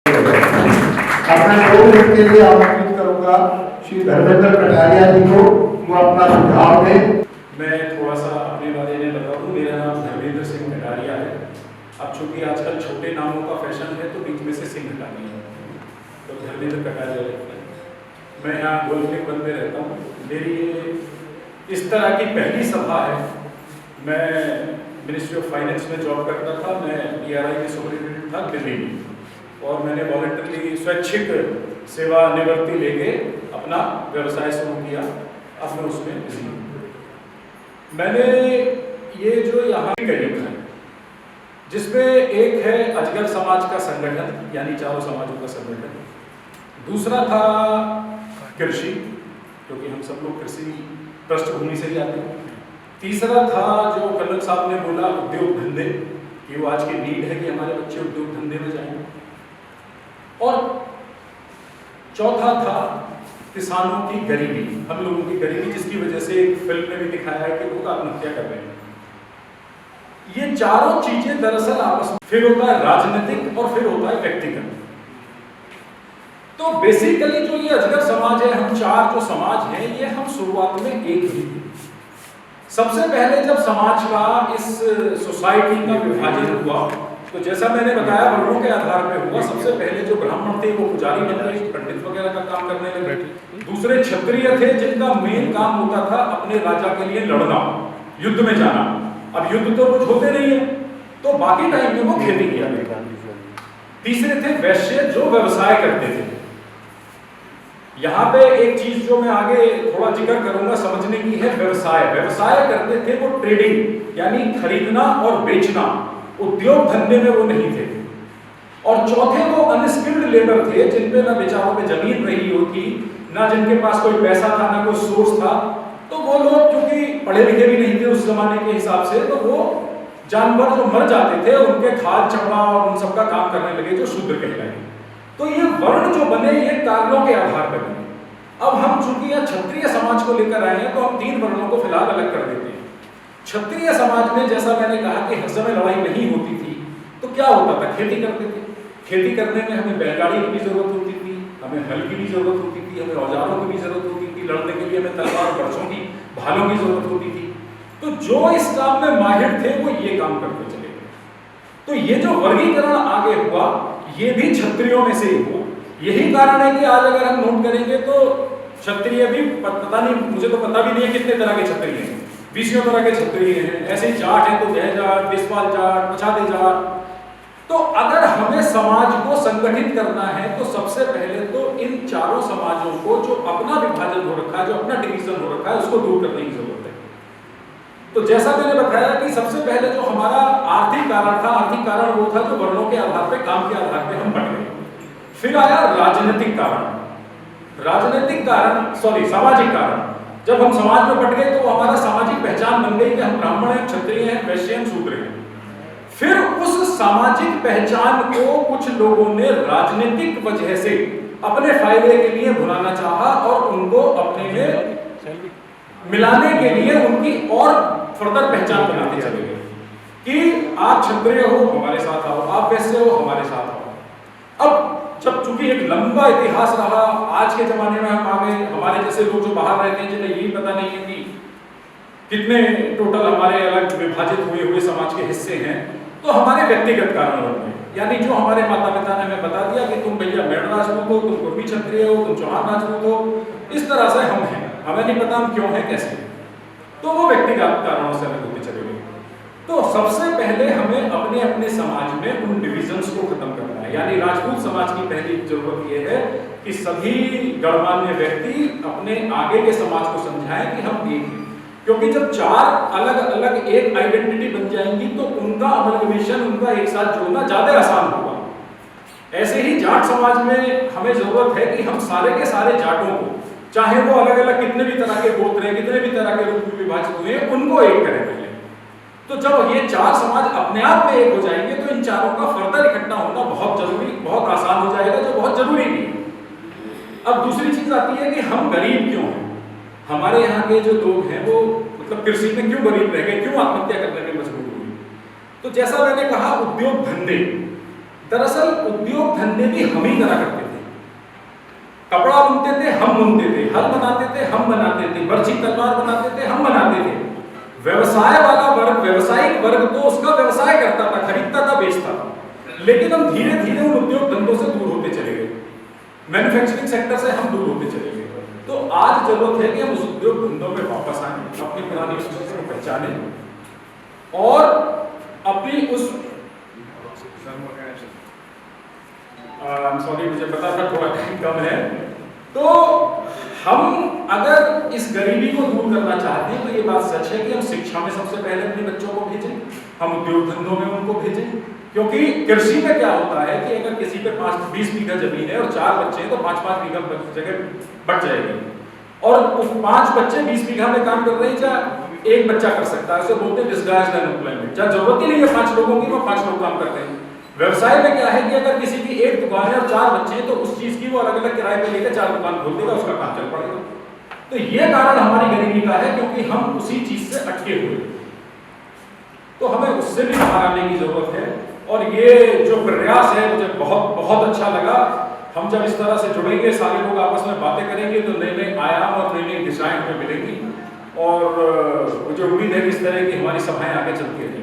अपने 2 मिनट के लिए आमंत्रित करूंगा श्री धर्मेंद्र कटारिया जी को, वो अपना सुझाव दें। मैं थोड़ा सा अपने बारे में बता दूं। मेरा नाम धर्मेंद्र सिंह कटारिया है। अब चूंकि आजकल छोटे नामों का फैशन है तो बीच में से सिंह हटा दिया तो धर्मेंद्र कटारिया लगता है। मैं यहाँ गोल्फ बंद में रहता हूँ। मेरी ये इस तरह की पहली सभा है। मैं मिनिस्ट्री ऑफ फाइनेंस में जॉब करता था। मैं DRI में सुपरिटेंडेंट था दिल्ली में, और मैंने वॉलंटरली स्वैच्छिक सेवानिवृत्ति लेके अपना व्यवसाय शुरू किया। अब मैं उसमें बिजी हूँ। मैंने ये जो यहाँ करीब है, जिसमें एक है अजगर समाज का संगठन, यानी चारों समाजों का संगठन। दूसरा था कृषि, क्योंकि हम सब लोग कृषि पृष्ठभूमि से ही आते हैं। तीसरा था जो कर्नल साहब ने बोला, उद्योग धंधे, कि वो आज की नीड है कि हमारे बच्चे उद्योग धंधे में जाएं। और चौथा था किसानों की गरीबी, हम लोगों की गरीबी, जिसकी वजह से एक फिल्म में भी दिखाया है कि लोग आत्महत्या कर रहे हैं। ये चारों चीजें दरअसल आपस में, फिर होता है राजनीतिक और फिर होता है व्यक्तिगत। तो बेसिकली जो ये अजगर समाज है, हम चार जो समाज हैं, ये हम शुरुआत में एक ही थे। सबसे पहले जब समाज का इस सोसाइटी का विभाजन हुआ तो जैसा मैंने बताया वर्णों के आधार पर हुआ। सबसे पहले जो ब्राह्मण थे वो पुजारी बन गए, पंडित वगैरह का काम करने लगे। दूसरे क्षत्रिय थे जिनका मेन काम होता था अपने राजा के लिए लड़ना, युद्ध में जाना। अब युद्ध तो कुछ होते नहीं है, तो बाकी टाइम में वो खेती किया करते। तीसरे थे वैश्य, जो व्यवसाय करते थे। यहाँ पे एक चीज जो मैं आगे थोड़ा जिक्र करूंगा समझने की है, व्यवसाय करते थे वो ट्रेडिंग, यानी खरीदना और बेचना। उद्योग धंधे में वो नहीं थे। और चौथे वो अनस्किल्ड लेबर थे, जिनपे ना बेचारों पे जमीन रही होती, ना जिनके पास कोई पैसा था, ना कोई सोर्स था। तो वो लोग क्योंकि पढ़े लिखे भी नहीं थे उस जमाने के हिसाब से, तो वो जानवर जो मर जाते थे उनके खाल चमड़ा और उन सबका काम करने लगे, जो शूद्र कहलाए। तो ये वर्ण जो बने, ये कारणों के आधार पर बने। अब हम चूंकि यहाँ क्षत्रिय समाज को लेकर आए हैं, तो हम 3 वर्णों को फिलहाल अलग कर देते हैं। क्षत्रिय समाज में जैसा मैंने कहा कि हर समय लड़ाई नहीं होती थी, तो क्या होता था, खेती करते थे। खेती करने में हमें बैलगाड़ी की भी जरूरत होती थी, हमें हल की भी जरूरत होती थी, हमें औजारों की भी जरूरत होती थी, लड़ने के लिए हमें तलवार बरछों की, भालों की जरूरत होती थी। तो जो इस काम में माहिर थे वो ये काम करते चले गए। तो ये जो वर्गीकरण आगे हुआ, ये भी क्षत्रियों में से ही हुआ। यही कारण है कि आज अगर हम नोट करेंगे तो क्षत्रिय भी, पता नहीं, मुझे तो पता भी नहीं है कितने तरह के क्षत्रिय हैं। 20 तरह के क्षत्रिय हैं। ऐसे जाट हैं तो जय जाट, बिस्वाल जाट, पछाते जाट। तो अगर हमें समाज को संगठित करना है तो सबसे पहले तो इन चारों समाजों को, जो अपना विभाजन हो रखा है, जो अपना डिवीजन हो रखा है, उसको दूर करने की जरूरत है। तो जैसा मैंने बताया कि सबसे पहले जो हमारा आर्थिक कारण था, आर्थिक कारण वो था जो वर्णों के आधार पे, काम के आधार पे हम बट गए। फिर आया राजनीतिक कारण, सामाजिक कारण। जब हम समाज में बट गए तो हमारा सामाजिक पहचान बन गई कि हम ब्राह्मण हैं, क्षत्रिय हैं, वैश्य हैं, शूद्र हैं। फिर उस सामाजिक पहचान को कुछ लोगों ने राजनीतिक वजह से अपने फायदे के लिए भुनाना चाहा और उनको अपने में मिलाने के लिए उनकी और फर्दर पहचान बनाते चले गए कि आप क्षत्रिय हो, हमारे साथ आओ, आप वैश्य हो, हमारे साथ आओ। अब जब चूंकि एक लंबा इतिहास रहा, आज के जमाने में हम आ गए, हमारे जैसे लोग जो बाहर रहते हैं, जिन्हें यही पता नहीं है कि कितने टोटल हमारे अलग विभाजित हुए समाज के हिस्से हैं, तो हमारे व्यक्तिगत कारण बन गए। यानी जो हमारे माता पिता ने हमें बता दिया कि तुम भैया मेड़ राजपूत हो, तुम कुर्मी क्षत्रिय हो, तुम चौहान राजपूत हो, इस तरह से हम हैं, हमें नहीं पता हम क्यों हैं, कैसे। तो वो व्यक्तिगत कारणों से अलग होते चले गए। तो सबसे पहले हमें अपने अपने समाज में उन डिविजन्स को खत्म करना है। यानी राजपूत समाज की पहली जरूरत यह है कि सभी गणमान्य व्यक्ति अपने आगे के समाज को समझाएं कि हम एक हैं। क्योंकि जब 4 अलग अलग एक आइडेंटिटी बन जाएंगी तो उनका अमलगमेशन, उनका एक साथ जोड़ना ज्यादा आसान होगा। ऐसे ही जाट समाज में हमें जरूरत है कि हम सारे के सारे जाटों को, चाहे वो अलग अलग कितने भी तरह के गोत्र हैं, कितने भी तरह के रूप में विभाजित हुए हैं, उनको एक करें पहले। तो जब ये 4 समाज अपने आप में एक हो जाएंगे तो इन चारों का फर्दर इकट्ठा होना बहुत जरूरी, बहुत आसान हो जाएगा, जो बहुत जरूरी भी है। अब दूसरी चीज आती है कि हम गरीब क्यों हैं। हमारे यहाँ के जो लोग हैं वो मतलब कृषि में क्यों गरीब रह गए, क्यों आत्महत्या करने में मजबूर हुए। तो जैसा मैंने कहा, उद्योग धंधे, दरअसल उद्योग धंधे भी हम ही करा करते थे। कपड़ा बुनते थे हम बुनते थे, हल बनाते थे हम बनाते थे, बर्छी तलवार बनाते थे हम बनाते थे। व्यवसाय वाला वर्ग, व्यवसायिक वर्ग तो उसका व्यवसाय करता था, खरीदता था, बेचता था। लेकिन हम धीरे धीरे उन उद्योग धंधों से दूर होते चले गए, मैन्युफैक्चरिंग सेक्टर से हम दूर होते चले गए। तो आज जरूरत है कि हम उस उद्योग धंधों में वापस आए, अपनी पुरानी संस्कृति को पहचाने और अपनी उस सॉरी मुझे पता था थोड़ा टाइम कम है। तो हम अगर इस गरीबी को दूर करना चाहते हैं तो ये बात सच है कि हम शिक्षा में सबसे पहले अपने बच्चों को भेजें, हम उद्योग धंधों में उनको भेजें। क्योंकि कृषि में क्या होता है कि अगर किसी पे 20 बीघा जमीन है और 4 बच्चे हैं तो 5-5 बीघा जगह बढ़ जाएगी, और उस 5 बच्चे 20 बीघा में काम कर रहे हैं, चाहे एक बच्चा कर सकता है, उसे बोलते हैं डिस्गाइज्ड अनएम्प्लॉयमेंट। जहाँ जरूरत ही नहीं है 5 लोगों की, वो 5 लोग काम करते हैं। व्यवसाय में क्या है कि अगर किसी की एक दुकान है और 4 बच्चे हैं तो उस चीज की वो अलग अलग किराए पे लेकर 4 दुकान खोल देगा, उसका काम चल पड़ेगा। तो ये कारण हमारी गरीबी का है, क्योंकि हम उसी चीज से अटके हुए। तो हमें उससे भी बाहर आने की जरूरत है, और ये जो प्रयास है मुझे बहुत बहुत अच्छा लगा। हम जब इस तरह से जुड़ेंगे, सारे लोग आपस में बातें करेंगे, तो नए नए आयाम और नई नई दिशाएं हमें मिलेंगी, और मुझे उम्मीद है कि इस तरह की हमारी सभाएं आगे चलती रहेंगी।